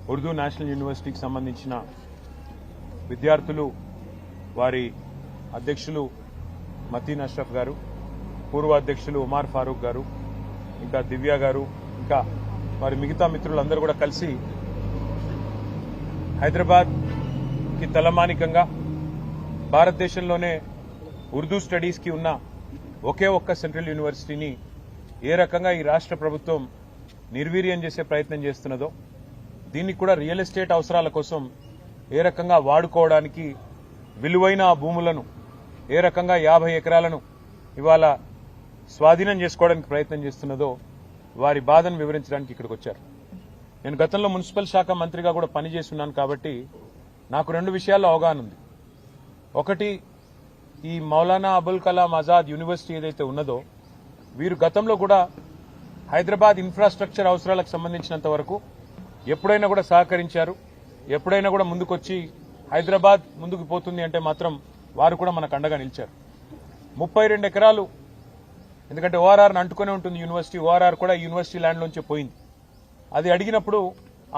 Urdu national యూనివర్సిటీకి సంబంధించిన విద్యార్థులు వారి అధ్యక్షులు మతీన్ అష్రఫ్ గారు, పూర్వ అధ్యక్షులు ఉమార్ ఫారూక్ గారు, ఇంకా దివ్య గారు, ఇంకా వారి మిగతా మిత్రులందరూ కూడా కలిసి హైదరాబాద్కి తలమానికంగా భారతదేశంలోనే ఉర్దూ స్టడీస్కి ఉన్న ఒకే ఒక్క సెంట్రల్ యూనివర్సిటీని ఏ రకంగా ఈ రాష్ట్ర ప్రభుత్వం నిర్వీర్యం చేసే ప్రయత్నం చేస్తున్నదో, దీన్ని కూడా రియల్ ఎస్టేట్ అవసరాల కోసం ఏ రకంగా వాడుకోవడానికి విలువైన భూములను ఏ రకంగా 50 ఎకరాలను ఇవాళ స్వాధీనం చేసుకోవడానికి ప్రయత్నం చేస్తున్నదో వారి బాధను వివరించడానికి ఇక్కడికి వచ్చారు. నేను గతంలో మున్సిపల్ శాఖ మంత్రిగా కూడా పనిచేస్తున్నాను కాబట్టి నాకు 2 విషయాల్లో అవగాహన ఉంది. ఒకటి, ఈ మౌలానా అబుల్ కలాం ఆజాద్ యూనివర్సిటీ ఏదైతే ఉన్నదో వీరు గతంలో కూడా హైదరాబాద్ ఇన్ఫ్రాస్ట్రక్చర్ అవసరాలకు సంబంధించినంత వరకు ఎప్పుడైనా కూడా సహకరించారు. ఎప్పుడైనా కూడా ముందుకొచ్చి హైదరాబాద్ ముందుకు పోతుంది అంటే మాత్రం వారు కూడా మనకు అండగా నిలిచారు. 32 ఎకరాలు, ఎందుకంటే ఓఆర్ఆర్ని అంటుకునే ఉంటుంది యూనివర్సిటీ, ఓఆర్ఆర్ కూడా యూనివర్సిటీ ల్యాండ్లోంచి పోయింది. అది అడిగినప్పుడు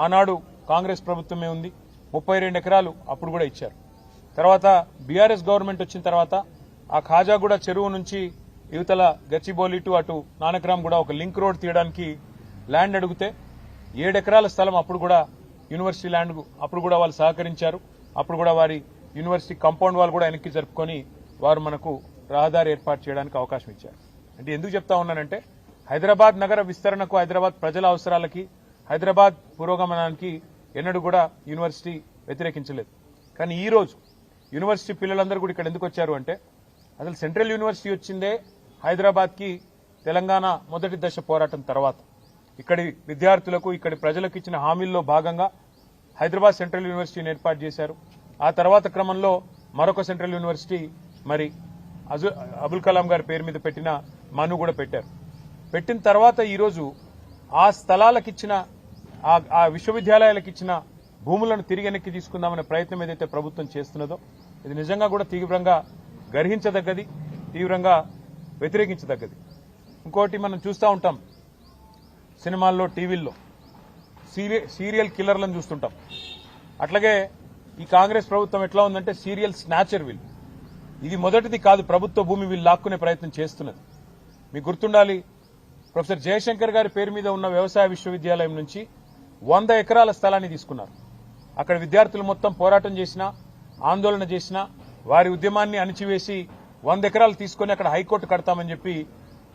ఆనాడు కాంగ్రెస్ ప్రభుత్వమే ఉంది, 32 ఎకరాలు అప్పుడు కూడా ఇచ్చారు. తర్వాత బీఆర్ఎస్ గవర్నమెంట్ వచ్చిన తర్వాత ఆ ఖాజాగూడ చెరువు నుంచి యువతల గచ్చిబౌలి టు అటు నానక్రామ్ కూడా ఒక లింక్ రోడ్ తీయడానికి ల్యాండ్ అడిగితే 7 ఎకరాల స్థలం అప్పుడు కూడా యూనివర్సిటీ ల్యాండ్ అప్పుడు కూడా వాళ్ళు సహకరించారు. అప్పుడు కూడా వారి యూనివర్సిటీ కాంపౌండ్ వాళ్ళు కూడా వెనక్కి జరుపుకొని వారు మనకు రహదారి ఏర్పాటు చేయడానికి అవకాశం ఇచ్చారు. అంటే ఎందుకు చెప్తా ఉన్నానంటే హైదరాబాద్ నగర విస్తరణకు, హైదరాబాద్ ప్రజల అవసరాలకి, హైదరాబాద్ పురోగమనానికి ఎన్నడూ కూడా యూనివర్సిటీ వ్యతిరేకించలేదు. కానీ ఈ రోజు యూనివర్సిటీ పిల్లలందరూ కూడా ఇక్కడ ఎందుకు వచ్చారు అంటే అసలు సెంట్రల్ యూనివర్సిటీ వచ్చిందే హైదరాబాద్కి తెలంగాణ మొదటి దశ పోరాటం తర్వాత ఇక్కడి విద్యార్థులకు, ఇక్కడి ప్రజలకు ఇచ్చిన హామీల్లో భాగంగా హైదరాబాద్ సెంట్రల్ యూనివర్సిటీని ఏర్పాటు చేశారు. ఆ తర్వాత క్రమంలో మరొక సెంట్రల్ యూనివర్సిటీ మరి అబుల్ కలాం గారి పేరు మీద పెట్టిన మను కూడా పెట్టారు. పెట్టిన తర్వాత ఈరోజు ఆ స్థలాలకిచ్చిన, ఆ విశ్వవిద్యాలయాలకు ఇచ్చిన భూములను తిరిగి వెనక్కి తీసుకుందామనే ప్రయత్నం ఏదైతే ప్రభుత్వం చేస్తున్నదో ఇది నిజంగా కూడా తీవ్రంగా గర్హించదగ్గది, తీవ్రంగా వ్యతిరేకించదగ్గది. ఇంకోటి మనం చూస్తూ ఉంటాం సినిమాల్లో, టీవీల్లో సీరియల్ కిల్లర్లను చూస్తుంటాం. అట్లాగే ఈ కాంగ్రెస్ ప్రభుత్వం ఎట్లా ఉందంటే సీరియల్ స్నాచర్ వీళ్ళు. ఇది మొదటిది కాదు, ప్రభుత్వ భూమి వీళ్ళు లాక్కునే ప్రయత్నం చేస్తున్నది. మీకు గుర్తుండాలి, ప్రొఫెసర్ జయశంకర్ గారి పేరు మీద ఉన్న వ్యవసాయ విశ్వవిద్యాలయం నుంచి 100 ఎకరాల స్థలాన్ని తీసుకున్నారు. అక్కడ విద్యార్థులు మొత్తం పోరాటం చేసినా, ఆందోళన చేసినా వారి ఉద్యమాన్ని అణిచివేసి 100 ఎకరాలు తీసుకుని అక్కడ హైకోర్టు కడతామని చెప్పి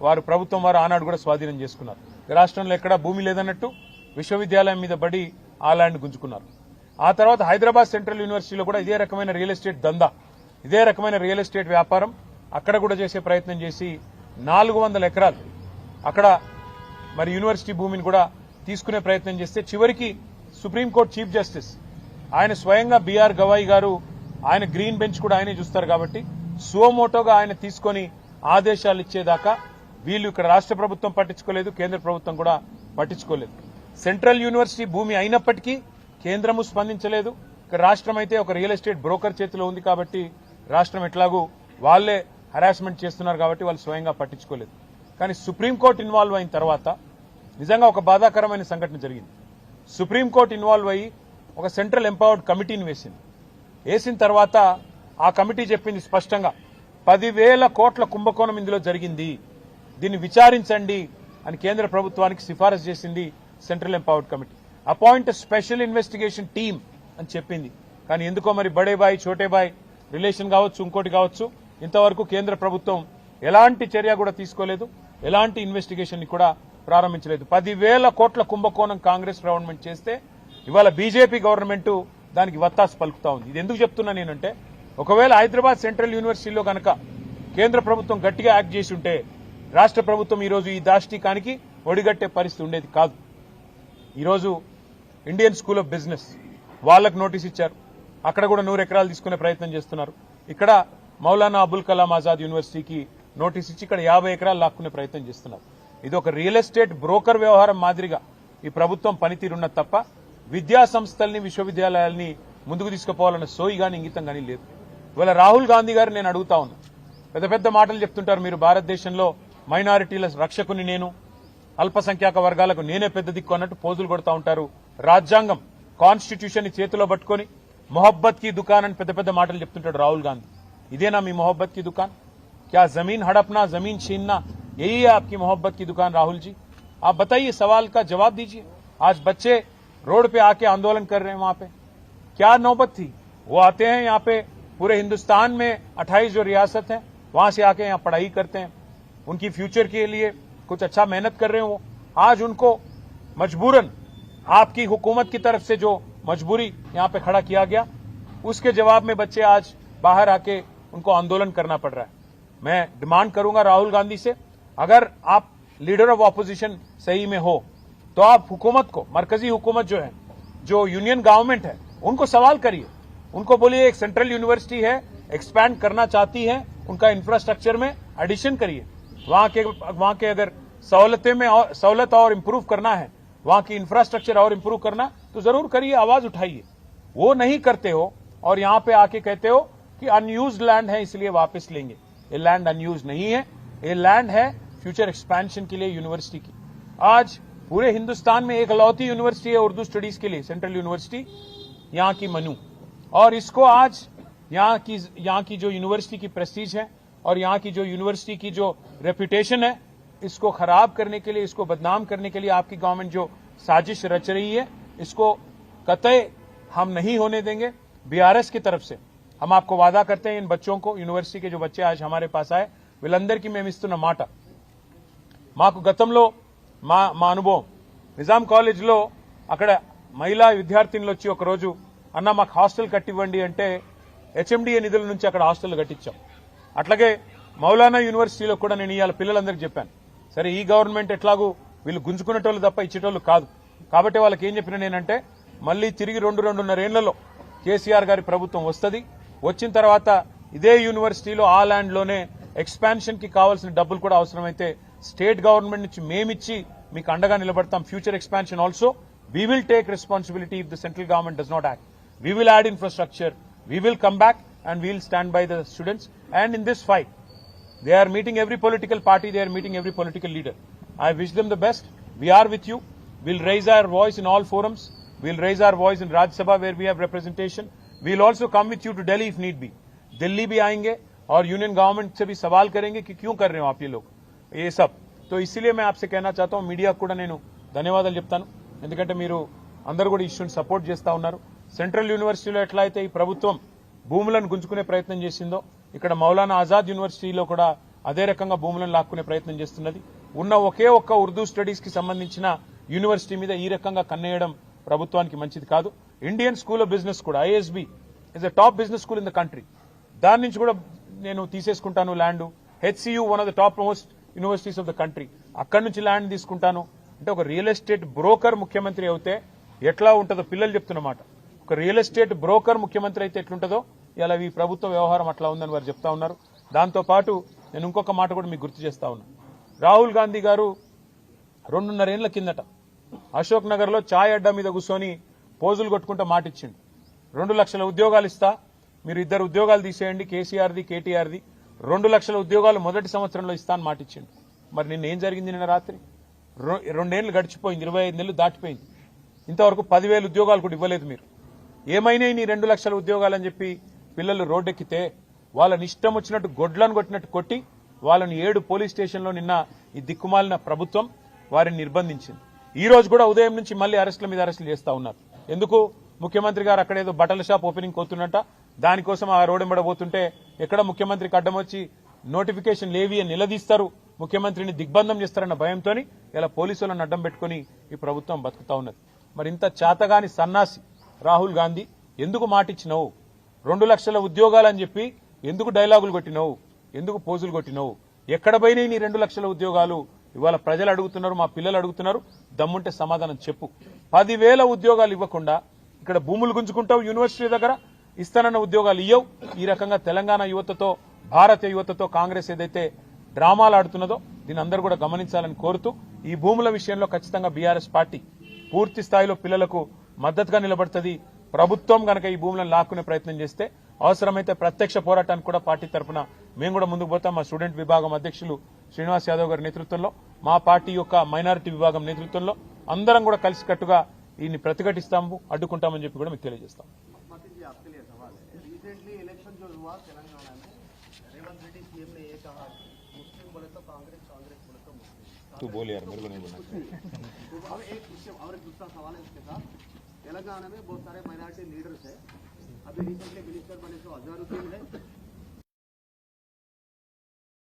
వారు ప్రభుత్వం వారు ఆనాడు కూడా స్వాధీనం చేసుకున్నారు. రాష్ట్రంలో ఎక్కడా భూమి లేదన్నట్టు విశ్వవిద్యాలయం మీద బడి ఆ ల్యాండ్ గుంజుకున్నారు. ఆ తర్వాత హైదరాబాద్ సెంట్రల్ యూనివర్సిటీలో కూడా ఇదే రకమైన రియల్ ఎస్టేట్ దందా, ఇదే రకమైన రియల్ ఎస్టేట్ వ్యాపారం అక్కడ కూడా చేసే ప్రయత్నం చేసి 400 ఎకరాలు అక్కడ మరి యూనివర్సిటీ భూమిని కూడా తీసుకునే ప్రయత్నం చేస్తే చివరికి సుప్రీంకోర్టు చీఫ్ జస్టిస్ ఆయన స్వయంగా బీఆర్ గవాయి గారు, ఆయన గ్రీన్ బెంచ్ కూడా ఆయనే చూస్తారు కాబట్టి సువమోటోగా ఆయన తీసుకొని ఆదేశాలు ఇచ్చేదాకా వీళ్ళు ఇక్కడ రాష్ట్ర ప్రభుత్వం పట్టించుకోలేదు, కేంద్ర ప్రభుత్వం కూడా పట్టించుకోలేదు. సెంట్రల్ యూనివర్సిటీ భూమి అయినప్పటికీ కేంద్రము స్పందించలేదు. ఇక్కడ రాష్ట్రం అయితే ఒక రియల్ ఎస్టేట్ బ్రోకర్ చేతిలో ఉంది కాబట్టి రాష్ట్రం ఎట్లాగూ వాళ్లే హరాస్మెంట్ చేస్తున్నారు కాబట్టి వాళ్ళు స్వయంగా పట్టించుకోలేదు. కానీ సుప్రీంకోర్టు ఇన్వాల్వ్ అయిన తర్వాత నిజంగా ఒక బాధాకరమైన సంఘటన జరిగింది. సుప్రీంకోర్టు ఇన్వాల్వ్ అయ్యి ఒక సెంట్రల్ ఎంపవర్డ్ కమిటీని వేసిన తర్వాత ఆ కమిటీ చెప్పింది స్పష్టంగా 10,000 కోట్ల కుంభకోణం ఇందులో జరిగింది, దీన్ని విచారించండి అని కేంద్ర ప్రభుత్వానికి సిఫారసు చేసింది central empowered committee. Appoint special investigation team అని చెప్పింది. కానీ ఎందుకో మరి బడే బాయ్ చోటే బాయ్ రిలేషన్ కావచ్చు, ఇంకోటి కావచ్చు, ఇంతవరకు కేంద్ర ప్రభుత్వం ఎలాంటి చర్య కూడా తీసుకోలేదు, ఎలాంటి ఇన్వెస్టిగేషన్ ని కూడా ప్రారంభించలేదు. 10,000 కోట్ల కుంభకోణం కాంగ్రెస్ గవర్నమెంట్ చేస్తే ఇవాళ బీజేపీ గవర్నమెంట్ దానికి వత్తాసు పలుకుతా ఉంది. ఇది ఎందుకు చెప్తున్నా నేనంటే ఒకవేళ హైదరాబాద్ సెంట్రల్ యూనివర్సిటీలో కనుక కేంద్ర ప్రభుత్వం గట్టిగా యాక్ట్ చేసి ఉంటే రాష్ట్ర ప్రభుత్వం ఈరోజు ఈ దాష్టికానికి ఒడిగట్టే పరిస్థితి ఉండేది కాదు. ఈరోజు ఇండియన్ స్కూల్ ఆఫ్ బిజినెస్ వాళ్లకు నోటీస్ ఇచ్చారు, అక్కడ కూడా 100 ఎకరాలు తీసుకునే ప్రయత్నం చేస్తున్నారు. ఇక్కడ మౌలానా అబుల్ కలాం ఆజాద్ యూనివర్సిటీకి నోటీస్ ఇచ్చి ఇక్కడ 50 ఎకరాలు లాక్కునే ప్రయత్నం చేస్తున్నారు. ఇది ఒక రియల్ ఎస్టేట్ బ్రోకర్ వ్యవహారం మాదిరిగా ఈ ప్రభుత్వం పనితీరున్నది తప్ప విద్యా సంస్థల్ని, విశ్వవిద్యాలయాల్ని ముందుకు తీసుకుపోవాలన్న సోయి గాని ఇంగితం గానీ లేదు. ఇవాళ రాహుల్ గాంధీ గారు నేను అడుగుతా ఉన్నా, పెద్ద పెద్ద మాటలు చెప్తుంటారు, మీరు భారతదేశంలో మైనారిటీల రక్షకుని నేను, అల్పసంఖ్యాక వర్గాలకు నేనే పెద్ద దిక్కు అన్నట్టు పోజులు కొడతా ఉంటారు. రాజ్యాంగం కాన్స్టిట్యూషన్ ని చేతిలో పట్టుకొని మొహబ్బత్ की दुकान అని పెద్ద పెద్ద మాటలు చెప్తుంటాడు రాहुल गांधी ఇదేనా మీ మొహబ్బత్ की दुकान क्या जमीन हड़पना जमीन छीनना यही है आपकी मोहब्बत की दुकान राहुल जी आप बताइए सवाल का जवाब दीजिए आज बच्चे रोड पे आके आंदोलन कर रहे हैं वहां पे क्या नौबत थी वो आते हैं यहाँ पे पूरे हिंदुस्तान में 28 जो रियासत है वहां से आके यहाँ पढ़ाई करते हैं उनकी फ्यूचर के लिए कुछ अच्छा मेहनत कर रहे हैं वो आज उनको मजबूरन आपकी हुकूमत की तरफ से जो मजबूरी यहाँ पे खड़ा किया गया उसके जवाब में बच्चे आज बाहर आके उनको आंदोलन करना पड़ रहा है मैं डिमांड करूंगा राहुल गांधी से अगर आप लीडर ऑफ ऑपोजिशन सही में हो तो आप हुकूमत को मरकजी हुकूमत जो है जो यूनियन गवर्नमेंट है उनको सवाल करिए उनको बोलिए एक सेंट्रल यूनिवर्सिटी है एक्सपैंड करना चाहती है उनका इंफ्रास्ट्रक्चर में एडिशन करिए वहां के अगर सहूलत और इंप्रूव करना है वहां की इंफ्रास्ट्रक्चर और इंप्रूव करना तो जरूर करिए आवाज उठाइए वो नहीं करते हो और यहां पे आके कहते हो कि अनयूज्ड लैंड है इसलिए वापस लेंगे ये लैंड अनयूज्ड नहीं है ये लैंड है फ्यूचर एक्सपेंशन के लिए यूनिवर्सिटी की आज पूरे हिंदुस्तान में एक लौती यूनिवर्सिटी है उर्दू स्टडीज के लिए सेंट्रल यूनिवर्सिटी यहाँ की मनु और इसको आज यहाँ की जो यूनिवर्सिटी की प्रेस्टीज है और यहाँ की जो यूनिवर्सिटी की जो रेपुटेशन है इसको खराब करने के लिए इसको बदनाम करने के लिए आपकी गवर्नमेंट जो साजिश रच रही है इसको कतई हम नहीं होने देंगे बीआरएस की तरफ से हम आपको वादा करते हैं इन बच्चों को यूनिवर्सिटी के जो बच्चे आज हमारे पास आए వీళ్ళందరికీ మేము ఇస్తున్న మాట మాకు గతంలో మా అనుభవం నిజాం కాలేజ్లో అక్కడ మహిళా విద్యార్థినులు వచ్చి ఒక రోజు అన్న మాకు హాస్టల్ కట్టివ్వండి అంటే హెచ్ఎండిఏ నిధుల నుంచి అక్కడ హాస్టల్ కట్టించాం అట్లాగే మౌలానా యూనివర్సిటీలో కూడా నేను ఇవాళ పిల్లలందరికీ చెప్పాను సరే ఈ గవర్నమెంట్ ఎట్లాగూ వీళ్ళు గుంజుకునేటోళ్ళు తప్ప ఇచ్చేటోళ్ళు కాదు కాబట్టి వాళ్ళకి ఏం చెప్పిన నేనంటే మళ్ళీ తిరిగి 2-2.5 ఏళ్లలో కేసీఆర్ గారి ప్రభుత్వం వస్తుంది వచ్చిన తర్వాత ఇదే యూనివర్సిటీలో ఆ ల్యాండ్ లోనే ఎక్స్పాన్షన్ కి కావాల్సిన డబ్బులు కూడా అవసరమైతే స్టేట్ గవర్నమెంట్ నుంచి మేమిచ్చి మీకు అండగా నిలబడతాం future expansion also we will take responsibility if the central government does not act we will add infrastructure we will come back and we will stand by the students and in this fight they are meeting every political party, they are meeting every political leader. I wish them the best. We are with you. We'll raise our voice in all forums. We'll raise our voice in Rajya Sabha where we have representation. We'll also come with you to Delhi if need be. Delhi भी आएंगे और union government से भी सवाल करेंगे कि क्यों कर रहे हो आप ये लोग ये सब. तो इसीलिए मैं आपसे कहना चाहता हूं మీడియా కూడా నేను ధన్యవాదాలు చెప్తాను ఎందుకంటే మీరు అందరూ కూడా ఇష్యూని సపోర్ట్ చేస్తా ఉన్నారు. సెంట్రల్ యూనివర్సిటీలో ఎట్లా అయితే ఈ ప్రభుత్వం భూములను గుంజుకునే ప్రయత్నం చేసిందో ఇక్కడ మౌలానా ఆజాద్ యూనివర్సిటీలో కూడా అదే రకంగా భూములను లాక్కునే ప్రయత్నం చేస్తున్నది. ఉన్న ఒకే ఒక్క ఉర్దూ స్టడీస్ కి సంబంధించిన యూనివర్సిటీ మీద ఈ రకంగా కన్నేయడం ప్రభుత్వానికి మంచిది కాదు. ఇండియన్ స్కూల్ ఆఫ్ బిజినెస్ కూడా ISB is a top business school in the country దాని నుంచి కూడా నేను తీసేసుకుంటాను land. HCU one of the top most universities of the country అక్కడి నుంచి ల్యాండ్ తీసుకుంటాను అంటే ఒక రియల్ ఎస్టేట్ బ్రోకర్ ముఖ్యమంత్రి అయితే ఎట్లా ఉంటుందో పిల్లలు చెప్తున్నమాట. ఒక రియల్ ఎస్టేట్ బ్రోకర్ ముఖ్యమంత్రి అయితే ఎట్లుంటుందో ఇలా ఈ ప్రభుత్వ వ్యవహారం అట్లా ఉందని వారు చెప్తా ఉన్నారు. దాంతో పాటు నేను ఇంకొక మాట కూడా మీకు గుర్తు చేస్తా ఉన్నా. రాహుల్ గాంధీ గారు 2.5 ఏళ్ల కిందట అశోక్ నగర్ లో చాయ్ అడ్డా మీద కూర్చొని పోజులు కొట్టుకుంటూ మాట ఇచ్చిండు. 2 లక్షల ఉద్యోగాలు ఇస్తా, మీరు 2 ఉద్యోగాలు తీసేయండి, కేసీఆర్ది కేటీఆర్ది 2 లక్షల ఉద్యోగాలు మొదటి సంవత్సరంలో ఇస్తా అని మాట ఇచ్చిండు. మరి నిన్న ఏం జరిగింది? నిన్న రాత్రి 2 ఏళ్లు గడిచిపోయింది, 25 నెలలు దాటిపోయింది, ఇంతవరకు 10,000 ఉద్యోగాలు కూడా ఇవ్వలేదు. మీరు ఏమైనా నీ 2 లక్షల ఉద్యోగాలని చెప్పి పిల్లలు రోడ్డెక్కితే వాళ్ళని ఇష్టం వచ్చినట్టు గొడ్లను కొట్టినట్టు కొట్టి వాళ్ళని 7 పోలీస్ స్టేషన్లో నిన్న ఈ దిక్కుమాలిన ప్రభుత్వం వారిని నిర్బంధించింది. ఈ రోజు కూడా ఉదయం నుంచి మళ్లీ అరెస్టుల మీద అరెస్టులు చేస్తా ఉన్నారు. ఎందుకు? ముఖ్యమంత్రి గారు అక్కడేదో బట్టల షాప్ ఓపెనింగ్ పోతున్నట్ట, దానికోసం ఆ రోడ్డెంబడబోతుంటే ఎక్కడ ముఖ్యమంత్రికి అడ్డం వచ్చి నోటిఫికేషన్ లేవి అని నిలదీస్తారు, ముఖ్యమంత్రిని దిగ్బంధం చేస్తారన్న భయంతో ఇలా పోలీసులను అడ్డం పెట్టుకుని ఈ ప్రభుత్వం బతుకుతా ఉన్నది. మరి ఇంత చేతగాని సన్నాసి రాహుల్ గాంధీ ఎందుకు మాటిచ్చినావు? 2 లక్షల ఉద్యోగాలని చెప్పి ఎందుకు డైలాగులు కొట్టినావు? ఎందుకు పోజులు కొట్టినావు? ఎక్కడ పోయినాయి నీ 2 లక్షల ఉద్యోగాలు? ఇవాళ ప్రజలు అడుగుతున్నారు, మా పిల్లలు అడుగుతున్నారు, దమ్ముంటే సమాధానం చెప్పు. 10,000 ఉద్యోగాలు ఇవ్వకుండా ఇక్కడ భూములు గుంజుకుంటావు, యూనివర్సిటీ దగ్గర ఇస్తానన్న ఉద్యోగాలు ఇవ్వవు. ఈ రకంగా తెలంగాణ యువతతో భారతీయ యువతతో కాంగ్రెస్ ఏదైతే డ్రామాలు ఆడుతున్నదో దీని అందరూ కూడా గమనించాలని కోరుతూ ఈ భూముల విషయంలో ఖచ్చితంగా బీఆర్ఎస్ పార్టీ పూర్తి స్థాయిలో పిల్లలకు మద్దతుగా నిలబడుతుంది. ప్రభుత్వం గనక ఈ భూములను లాక్కునే ప్రయత్నం చేస్తే అవసరమైతే ప్రత్యక్ష పోరాటానికి కూడా పార్టీ తరఫున మేము కూడా ముందుకు పోతాం. మా స్టూడెంట్ విభాగం అధ్యక్షులు శ్రీనివాస్ యాదవ్ గారి నేతృత్వంలో, మా పార్టీ యొక్క మైనారిటీ విభాగం నేతృత్వంలో అందరం కూడా కలిసికట్టుగా ఈయన్ని ప్రతిఘటిస్తాము, అడ్డుకుంటామని చెప్పి కూడా మీకు తెలియజేస్తాం. मातिन जी आपके लिए सवाल है। रिसेंटली इलेक्शन जो हुआ तेलंगाना में, रेवंत रेड्डी सीएम ने ये कहा मुस्लिम बोले तो कांग्रेस, कांग्रेस बोले तो मुस्लिम। तू बोल यार, मेरे को नहीं बोलना। अब एक विषय और एक दूसरा सवाल है इसके साथ, तेलंगाना में बहुत सारे माइनॉरिटी लीडर्स है। अभी रिसेंटली मिनिस्टर बने तो अजहरुद्दीन है,